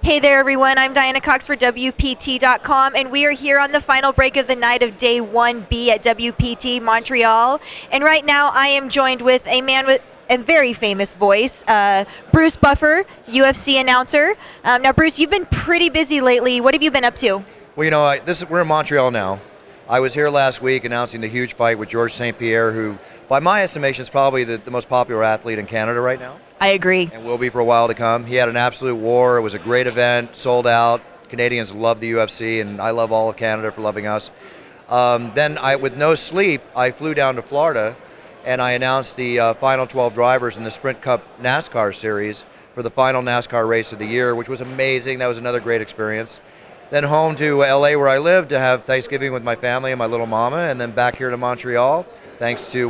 Hey there, everyone. I'm Diana Cox for WPT.com, and we are here on the final break of the night of Day 1B at WPT Montreal. And right now, I am joined with a man with a very famous voice, Bruce Buffer, UFC announcer. Now, Bruce, you've been pretty busy lately. What have you been up to? Well, you know, we're in Montreal now. I was here last week announcing the huge fight with Georges St-Pierre, who, by my estimation, is probably the most popular athlete in Canada right now. I agree. And will be for a while to come. He had an absolute war. It was a great event, sold out. Canadians love the UFC, and I love all of Canada for loving us. Then, with no sleep, I flew down to Florida, and I announced the final 12 drivers in the Sprint Cup NASCAR series for the final NASCAR race of the year, which was amazing. That was another great experience. Then home to LA where I live to have Thanksgiving with my family and my little mama, and then back here to Montreal, thanks to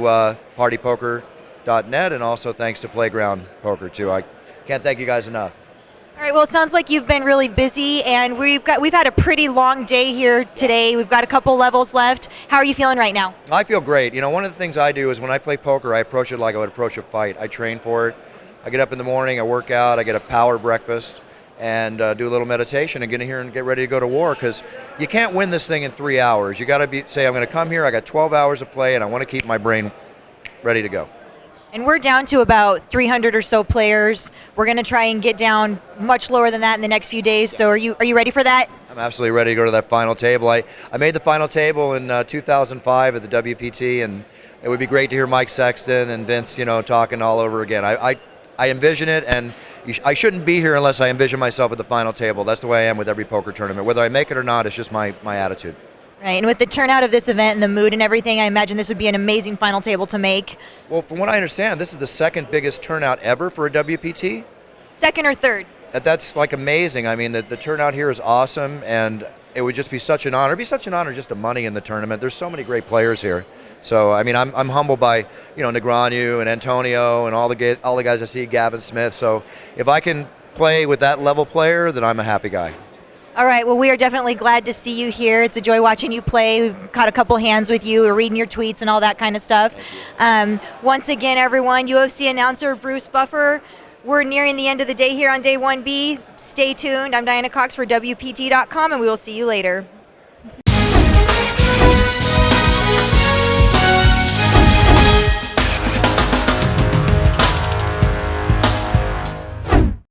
partypoker.net and also thanks to Playground Poker too. I can't thank you guys enough. All right, well, it sounds like you've been really busy, and we've had a pretty long day here today. We've got a couple levels left. How are you feeling right now? I feel great. You know, one of the things I do is when I play poker, I approach it like I would approach a fight. I train for it. I get up in the morning, I work out, I get a power breakfast, and do a little meditation and get in here and get ready to go to war, because you can't win this thing in 3 hours. You got to say, I'm going to come here, I got 12 hours of play, and I want to keep my brain ready to go. And we're down to about 300 or so players. We're going to try and get down much lower than that in the next few days. So are you ready for that? I'm absolutely ready to go to that final table. I made the final table in 2005 at the WPT, and it would be great to hear Mike Sexton and Vince, talking all over again. I envision it, and I shouldn't be here unless I envision myself at the final table. That's the way I am with every poker tournament. Whether I make it or not, it's just my attitude. Right, and with the turnout of this event and the mood and everything, I imagine this would be an amazing final table to make. Well, from what I understand, this is the second biggest turnout ever for a WPT. Second or third? That's like amazing. I mean, the turnout here is awesome, and it would just be such an honor. It'd be such an honor just to money in the tournament. There's so many great players here. So, I mean, I'm humbled by, Negreanu and Antonio and all the guys I see, Gavin Smith. So if I can play with that level player, then I'm a happy guy. All right, well, we are definitely glad to see you here. It's a joy watching you play. We've caught a couple hands with you. We're reading your tweets and all that kind of stuff. Once again, everyone, UFC announcer Bruce Buffer. We're nearing the end of the day here on Day 1B. Stay tuned. I'm Diana Cox for WPT.com, and we will see you later.